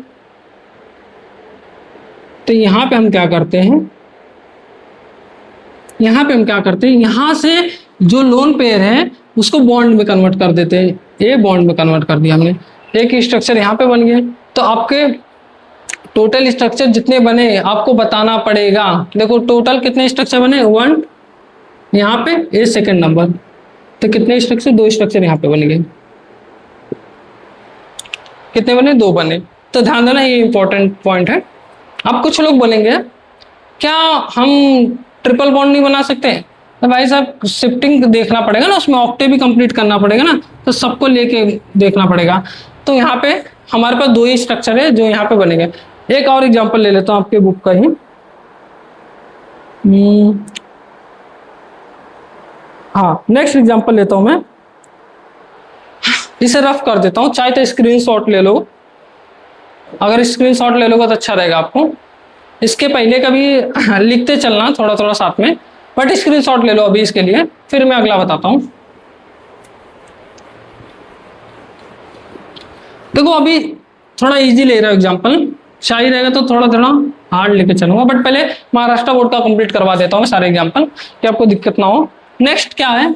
Speaker 1: तो यहाँ पे हम क्या करते हैं, यहाँ से जो लोन पेयर है उसको बॉन्ड में कन्वर्ट कर देते हैं। ये बॉन्ड में कन्वर्ट कर दिया हमने, एक स्ट्रक्चर यहाँ पे बन गया। तो आपके टोटल स्ट्रक्चर जितने बने आपको बताना पड़ेगा। देखो टोटल कितने स्ट्रक्चर बने, 1 यहाँ पे, ये सेकंड नंबर, तो कितने स्ट्रक्चर, 2 स्ट्रक्चर यहाँ पे बन गए। कितने बने, 2 बने। तो ध्यान देना, ये इंपॉर्टेंट पॉइंट है। अब कुछ लोग बोलेंगे क्या हम ट्रिपल बॉन्ड नहीं बना सकते? तो भाई साहब शिफ्टिंग देखना पड़ेगा ना, उसमें ऑक्टेव भी कंप्लीट करना पड़ेगा ना, तो सबको लेके देखना पड़ेगा। तो यहाँ पे हमारे पास दो ही स्ट्रक्चर है जो यहाँ पे बनेंगे। एक और एग्जांपल ले लेता हूँ आपके बुक का ही। हाँ, नेक्स्ट एग्जांपल लेता हूं मैं, इसे रफ कर देता हूं, चाहे तो स्क्रीनशॉट ले लो, अगर स्क्रीनशॉट ले लोगे तो अच्छा रहेगा आपको। इसके पहले का भी लिखते चलना थोड़ा थोड़ा साथ में, बट स्क्रीनशॉट ले लो अभी इसके लिए, फिर मैं अगला बताता हूं। देखो अभी थोड़ा इजी ले रहा हूं एग्जांपल, शाही रहेगा तो थोड़ा थोड़ा हार्ड लेके चलूंगा, बट पहले महाराष्ट्र बोर्ड का कंप्लीट करवा देता हूं सारे एग्जांपल कि आपको दिक्कत ना हो। नेक्स्ट क्या है,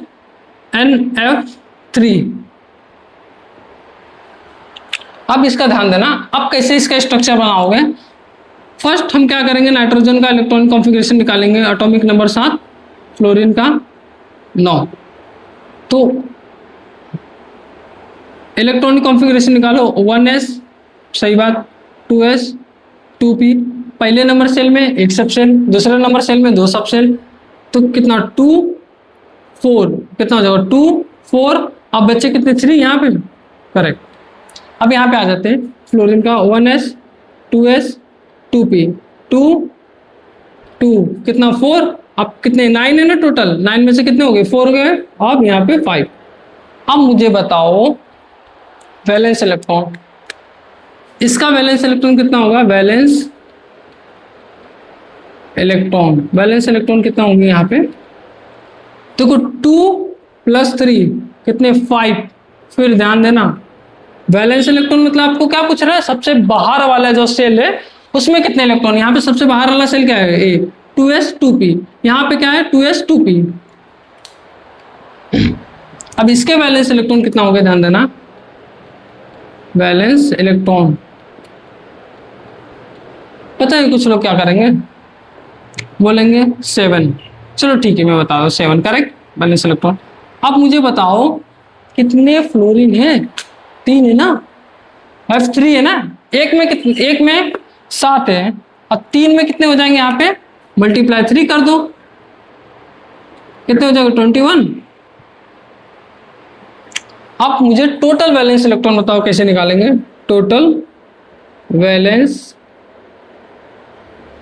Speaker 1: NF3। अब इसका ध्यान देना, अब कैसे इसका स्ट्रक्चर बनाओगे। फर्स्ट हम क्या करेंगे, नाइट्रोजन का इलेक्ट्रॉनिक कॉन्फ़िगरेशन निकालेंगे, एटॉमिक नंबर 7, फ्लोरीन का 9। तो इलेक्ट्रॉनिक कॉन्फ़िगरेशन निकालो, 1s, सही बात, 2s, 2p, पहले नंबर सेल में एक सब सेल, दूसरे नंबर सेल में दो सब सेल, तो कितना 2 4, कितना हो जाएगा 2 4, अब बच्चे कितने 3 यहाँ पे, करेक्ट। अब यहाँ पे आ जाते हैं, फ्लोरीन का 1s, 2s, 2p, 2 2 कितना 4, अब कितने 9 है ना टोटल, 9 में से कितने हो गए 4 हो गए, अब यहाँ पे 5। अब मुझे बताओ वैलेंस इलेक्ट्रॉन, इसका वैलेंस इलेक्ट्रॉन कितना होगा, वैलेंस इलेक्ट्रॉन कितना होंगे यहाँ पे, देखो 2 + 3 कितने 5। फिर ध्यान देना वैलेंस इलेक्ट्रॉन मतलब आपको क्या पूछ रहा है, सबसे बाहर वाला जो सेल है उसमें कितने इलेक्ट्रॉन, यहाँ पे सबसे बाहर वाला सेल क्या है, ए 2s 2p, यहाँ पे क्या है 2s 2p। अब इसके वैलेंस इलेक्ट्रॉन कितना हो गया, ध्यान देना, वैलेंस इलेक्ट्रॉन पता है कुछ लोग क्या करेंगे, बोलेंगे 7, चलो ठीक है मैं बता दूं 7 करेक्ट वैलेंस इलेक्ट्रॉन। अब मुझे बताओ कितने फ्लोरीन है, 3 है ना, F3 है ना, एक में 7 है, और 3 में कितने हो जाएंगे, यहाँ पे मल्टीप्लाई 3 कर दो, कितने हो जाएगा 21। अब मुझे टोटल वैलेंस इलेक्ट्रॉन बताओ कैसे निकालेंगे, total valence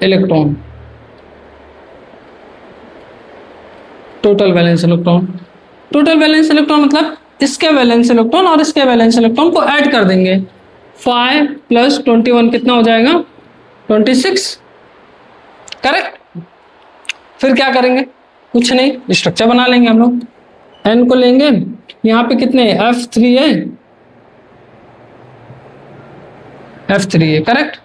Speaker 1: electron, total valence electron मतलब इसके वैलेंस इलेक्ट्रॉन और इसके वैलेंस इलेक्ट्रॉन को ऐड कर देंगे, 5 + 21 कितना हो जाएगा 26, करेक्ट। फिर क्या करेंगे, कुछ नहीं, स्ट्रक्चर बना लेंगे हम लोग, n को लेंगे, यहाँ पे कितने F3 है, करेक्ट।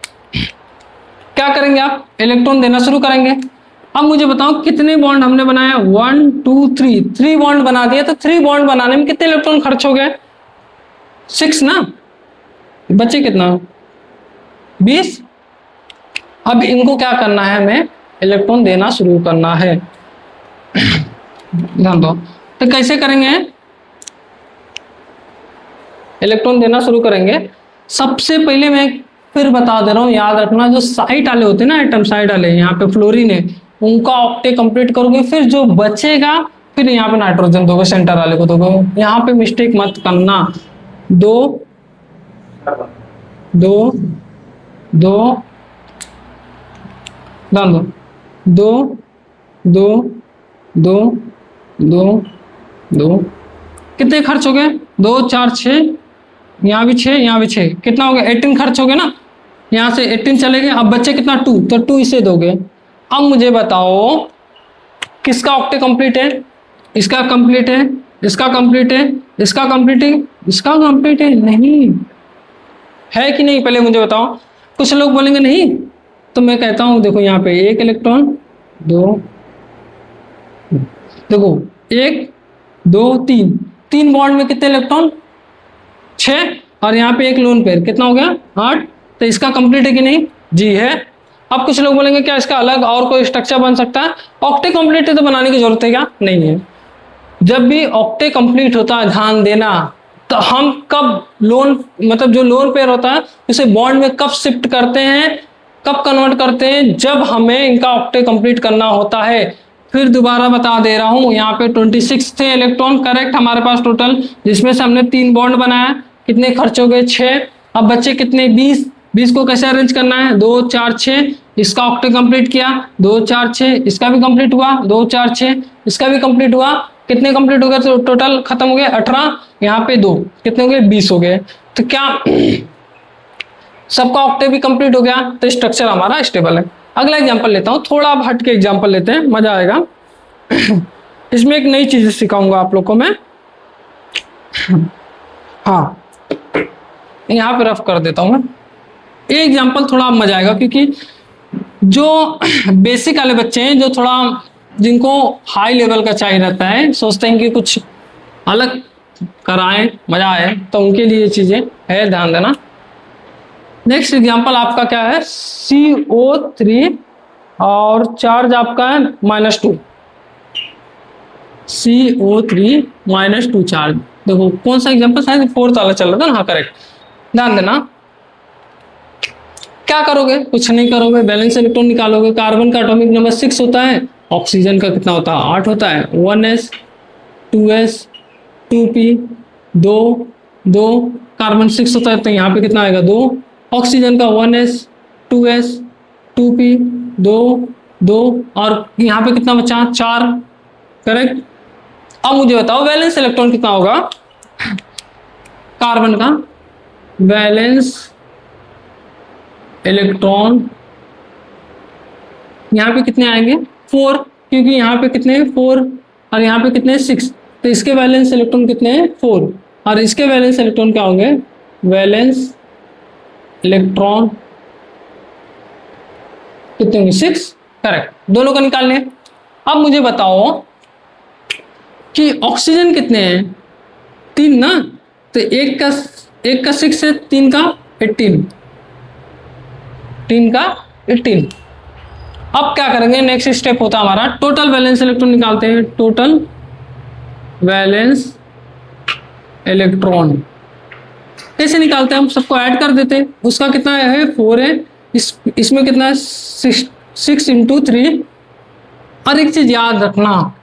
Speaker 1: क्या करेंगे आप, इलेक्ट्रॉन देना शुरू करेंगे। अब मुझे बताओ कितने बॉन्ड हमने बनाया, 1 2 3 बॉन्ड बना दिया, तो 3 बॉन्ड बनाने में कितने इलेक्ट्रॉन खर्च हो गए, 6 ना, बचे कितना 20। अब इनको क्या करना है, हमें इलेक्ट्रॉन देना शुरू करना है। ध्यान दो, तो कैसे करेंगे, इलेक्ट्रॉन देना शुरू करेंगे। सबसे पहले मैं फिर बता दे रहा हूँ, याद रखना, जो साइड वाले होते हैं ना, एटम साइड वाले, यहाँ पे फ्लोरीन है, उनका ऑक्टे कंप्लीट करोगे, फिर जो बचेगा फिर यहाँ पे नाइट्रोजन दोगे, सेंटर वाले को दोगे। यहाँ पे मिस्टेक मत करना, 2 2 2 2 2 2 2 2 कितने खर्च हो गए, 2 4 6, यहाँ भी 6, यहाँ भी 6, कितना हो गया 18 खर्च हो गया ना, यहाँ से 18 चले गए। अब बच्चे कितना 2, तो 2 इसे दोगे। अब मुझे बताओ किसका ऑक्टे कंप्लीट है, इसका कंप्लीट है, इसका कंप्लीट है, इसका कंप्लीट है, इसका कंप्लीट है, नहीं है कि नहीं, पहले मुझे बताओ। कुछ लोग बोलेंगे नहीं, तो मैं कहता हूं देखो यहाँ पे 1 इलेक्ट्रॉन 2, देखो 1 2 3 बॉन्ड में कितने इलेक्ट्रॉन 6, और यहाँ पे एक लोन पेयर कितना हो गया 8, तो इसका कंप्लीट है कि नहीं, जी है। अब कुछ लोग बोलेंगे क्या इसका अलग और कोई स्ट्रक्चर बन सकता है, ऑक्टे कंप्लीट है तो बनाने की जरूरत है क्या, नहीं है। जब भी ऑक्टे कंप्लीट होता है ध्यान देना, तो हम कब लोन मतलब जो लोन पेयर होता है उसे बॉन्ड में कब शिफ्ट करते हैं, कब कन्वर्ट करते हैं? जब हमें इनका ऑक्टेट कंप्लीट करना होता है। फिर दोबारा बता दे रहा हूं, यहाँ पे 26 थे इलेक्ट्रॉन करेक्ट हमारे पास टोटल, जिसमें से हमने 3 बॉन्ड बनाया। कितने खर्च हो गए? 6। अब बच्चे कितने? 20। 20 को कैसे अरेंज करना है? 2 4 6, इसका ऑक्टेट कंप्लीट किया, 2 4 6, इसका भी कंप्लीट हुआ, 2 4 6, इसका भी कंप्लीट हुआ। कितने कंप्लीट हो गए? तो टोटल खत्म हो गए 18, यहाँ पे 2, कितने हो गए? 20 हो गए। तो क्या सबका ऑक्टेट भी कंप्लीट हो गया? तो स्ट्रक्चर हमारा स्टेबल है। अगला एग्जांपल लेता हूं, थोड़ा अब हट के एग्जांपल लेते हैं, मजा आएगा। इसमें एक नई चीज सिखाऊंगा आप लोग को मैं। हाँ, यहाँ पे रफ कर देता हूं मैं। ये एग्जांपल थोड़ा मजा आएगा, क्योंकि जो बेसिक वाले बच्चे हैं, जो थोड़ा जिनको हाई लेवल का चाहिए रहता है, सोचते हैं कि कुछ अलग कराएं, मजा आए, तो उनके लिए ये चीजें है, ध्यान देना। नेक्स्ट एग्जांपल आपका क्या है? CO3 और चार्ज आपका है -2। CO3 -2 charge. देखो कौन सा एग्जांपल, शायद 4th वाला चल रहा था ना? हाँ करेक्ट, ध्यान देना। क्या करोगे? कुछ नहीं करोगे, बैलेंस इलेक्ट्रॉन निकालोगे। कार्बन का एटॉमिक नंबर 6 होता है, ऑक्सीजन का कितना होता है? 8 होता है। 1s 2s 2p 2 2, कार्बन 6 होता है, तो यहाँ पे कितना आएगा? 2। ऑक्सीजन का 1s 2s 2p 2 2, और यहाँ पे कितना बचा? 4, करेक्ट। अब मुझे बताओ वैलेंस इलेक्ट्रॉन कितना होगा कार्बन का? वैलेंस इलेक्ट्रॉन यहाँ पे कितने आएंगे? 4, क्योंकि यहाँ पे कितने? 4, और यहाँ पे कितने? 6। तो इसके वैलेंस इलेक्ट्रॉन कितने हैं? 4, और इसके वैलेंस इलेक्ट्रॉन क्या होंगे? वैलेंस इलेक्ट्रॉन कितने होंगे? 6, करेक्ट। दोनों का निकाल लें। अब मुझे बताओ कि ऑक्सीजन कितने हैं? 3 ना? तो एक का 6 है, 3 का 18, 3 का 18। अब क्या करेंगे? नेक्स्ट स्टेप होता है हमारा टोटल वैलेंस इलेक्ट्रॉन निकालते हैं। टोटल वैलेंस इलेक्ट्रॉन कैसे निकालते हैं? हम सबको ऐड कर देते हैं। उसका कितना है? 4 है। इसमें कितना है? 6 × 3। और एक चीज याद रखना,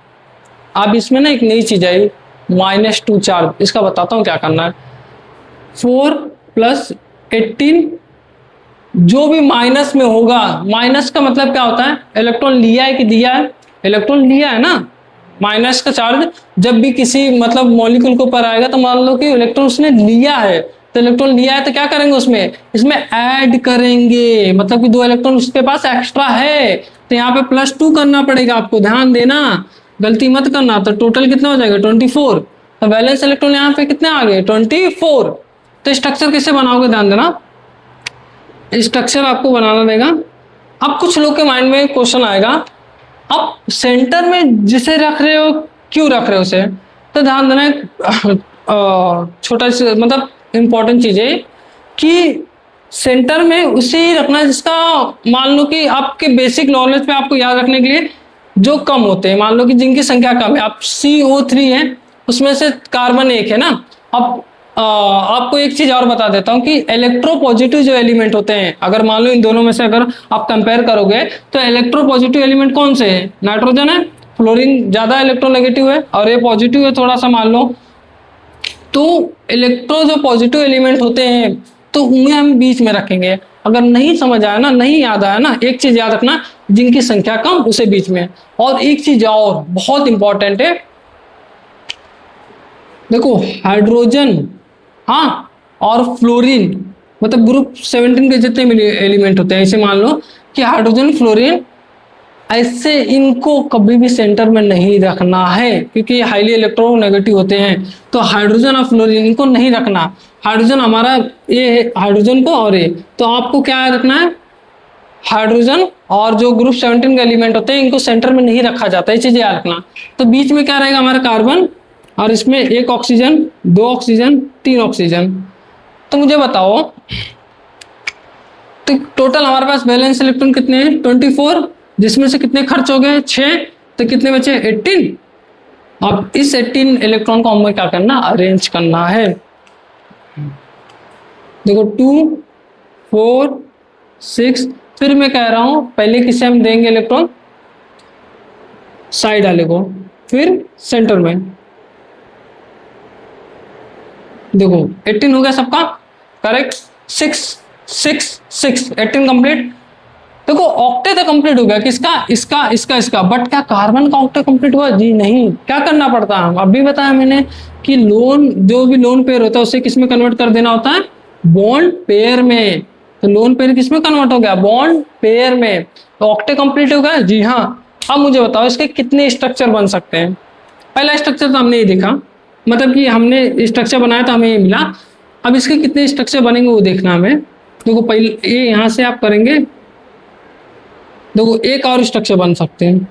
Speaker 1: अब इसमें ना एक नई चीज आई, -2 चार्ज। इसका बताता हूं क्या करना है। 4 + 18, जो भी माइनस में होगा, माइनस का मतलब क्या होता है? इलेक्ट्रॉन लिया है कि दिया है? इलेक्ट्रॉन लिया है ना। माइनस का चार्ज जब भी किसी मतलब मॉलिक्यूल के ऊपर आएगा, तो मान लो कि इलेक्ट्रॉन उसने लिया है, तो इलेक्ट्रॉन लिया है तो क्या करेंगे? उसमें इसमें ऐड करेंगे, मतलब कि 2 इलेक्ट्रॉन उसके पास एक्स्ट्रा है, तो यहाँ पे +2 करना पड़ेगा आपको, ध्यान देना, गलती मत करना। तो टोटल कितना हो जाएगा? 24। तो वैलेंस इलेक्ट्रॉन यहाँ पे कितने आ गए? 24। तो स्ट्रक्चर कैसे बनाओगे? ध्यान देना, स्ट्रक्चर आपको बनाना देगा। अब कुछ लोग के माइंड में क्वेश्चन आएगा, अब सेंटर में जिसे रख रहे हो, क्यों रख रहे हो उसे? तो ध्यान देना, छोटा सा मतलब इंपॉर्टेंट चीज है कि सेंटर में उसे ही रखना जिसका मान लो कि आपके बेसिक नॉलेज पे आपको याद रखने के लिए जो कम होते हैं, मान लो कि जिनकी संख्या कम है। आप CO3 है, उसमें से कार्बन 1 है ना। अब आपको एक चीज और बता देता हूं कि इलेक्ट्रोपॉजिटिव जो एलिमेंट होते हैं, अगर मान लो इन दोनों में से अगर आप कंपेयर करोगे, तो इलेक्ट्रोपॉजिटिव एलिमेंट कौन से हैं? नाइट्रोजन है, फ्लोरीन ज्यादा इलेक्ट्रोनेगेटिव है, और ये पॉजिटिव है थोड़ा सा मान लो। तो इलेक्ट्रो जो पॉजिटिव एलिमेंट होते हैं, तो उन्हें हम बीच में रखेंगे। अगर नहीं समझ आया ना, नहीं याद आया ना, एक चीज याद रखना, जिनकी संख्या कम उसे बीच में। और एक चीज और बहुत इंपॉर्टेंट है, देखो हाइड्रोजन, हाँ, और फ्लोरीन, मतलब ग्रुप 17 के जितने भी एलिमेंट होते हैं, ऐसे मान लो कि हाइड्रोजन फ्लोरीन, ऐसे इनको कभी भी सेंटर में नहीं रखना है, क्योंकि ये हाईली इलेक्ट्रोनेगेटिव होते हैं। तो हाइड्रोजन और फ्लोरीन इनको नहीं रखना। हाइड्रोजन हमारा ये है, हाइड्रोजन को, और ये तो आपको क्या रखना है? हाइड्रोजन और जो ग्रुप 17 के एलिमेंट होते हैं, इनको सेंटर में नहीं रखा जाता, ये चीजें याद रखना। तो बीच में क्या रहेगा? हमारा कार्बन, और इसमें 1 ऑक्सीजन 2 ऑक्सीजन 3 ऑक्सीजन। तो मुझे बताओ, तो टोटल हमारे पास बैलेंस इलेक्ट्रॉन कितने हैं? 24, जिसमें से कितने खर्च हो गए? 6, तो कितने बचे? 18। अब इस 18 इलेक्ट्रॉन को हमें क्या करना? अरेंज करना है। देखो 2 4 6, फिर मैं कह रहा हूं पहले किसे हम देंगे इलेक्ट्रॉन, साइड वाले को, फिर सेंटर में। देखो 18 हो गया सबका करेक्ट, 6 6 6 18 कंप्लीट। देखो ऑक्टेट तो कंप्लीट हो गया, किसका, इसका इसका इसका, बट क्या कार्बन का ऑक्टेट कंप्लीट हुआ? जी नहीं। क्या करना पड़ता है, अभी बताया मैंने कि लोन, जो भी लोन पेयर होता है उसे किस में कन्वर्ट कर देना होता है, बॉन्ड पेयर में। तो लोन पेयर किस में कन्वर्ट हो गया, बॉन्ड पेयर में। तो ऑक्टेट कंप्लीट हो गया, जी हाँ। अब मुझे बताओ इसके कितने स्ट्रक्चर बन सकते हैं। पहला स्ट्रक्चर तो हमने ये देखा, मतलब कि हमने स्ट्रक्चर बनाया तो हमें ये मिला। अब इसके कितने स्ट्रक्चर बनेंगे वो देखना हमें। देखो पहले ये यहां से आप करेंगे, देखो एक और स्ट्रक्चर बन सकते हैं।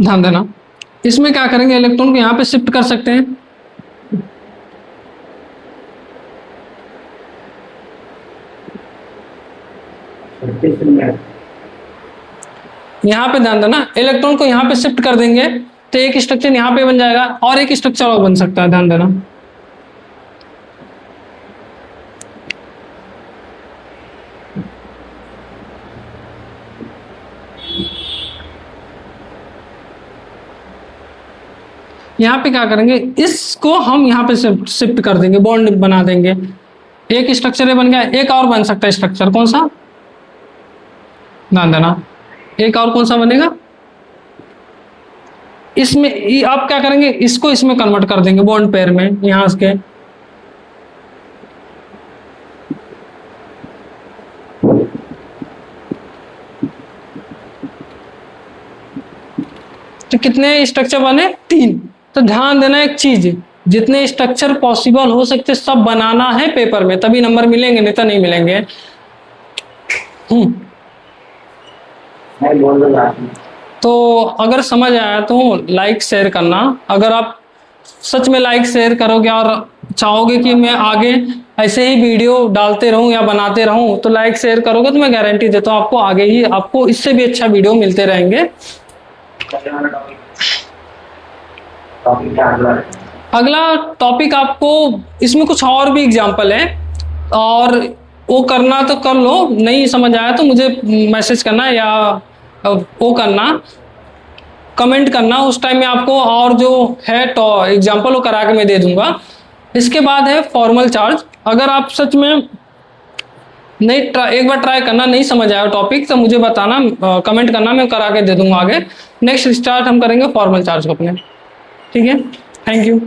Speaker 1: ध्यान देना, इसमें क्या करेंगे, इलेक्ट्रॉन को यहां पे शिफ्ट कर सकते हैं। यहां पे ध्यान देना, इलेक्ट्रॉन को यहां पे शिफ्ट कर देंगे तो एक स्ट्रक्चर यहां पे बन जाएगा और एक स्ट्रक्चर और बन सकता है। ध्यान देना, यहाँ पे क्या करेंगे, इसको हम यहाँ पे शिफ्ट कर देंगे, बॉन्ड बना देंगे। एक स्ट्रक्चर बन गया, एक और बन सकता है स्ट्रक्चर, कौन सा, ध्यान देना, एक और कौन सा बनेगा, इसमें आप क्या करेंगे, इसको इसमें कन्वर्ट कर देंगे बॉन्ड पेयर में, यहां के। तो कितने स्ट्रक्चर बने, 3। तो ध्यान देना एक चीज, जितने स्ट्रक्चर पॉसिबल हो सकते सब बनाना है पेपर में, तभी नंबर मिलेंगे, नहीं तो नहीं मिलेंगे। तो अगर समझ आया तो लाइक शेयर करना। अगर आप सच में लाइक शेयर करोगे और चाहोगे कि मैं आगे ऐसे ही वीडियो डालते रहूं या बनाते रहूं, तो लाइक शेयर करोगे तो मैं गारंटी देता हूं आपको आगे ही आपको इससे भी अच्छा वीडियो मिलते रहेंगे। अगला टॉपिक आपको, इसमें कुछ और भी एग्जांपल है और वो करना तो कर लो, नहीं समझ आया तो मुझे मैसेज करना या वो करना, कमेंट करना, उस टाइम में आपको और जो है तो एग्जांपल वो करा के मैं दे दूंगा। इसके बाद है फॉर्मल चार्ज। अगर आप सच में नहीं एक बार ट्राई करना, नहीं समझ आया टॉपिक तो मुझे बताना, कमेंट करना, मैं करा के दे दूंगा आगे। नेक्स्ट स्टार्ट हम करेंगे फॉर्मल चार्ज को अपने, ठीक है। Thank you.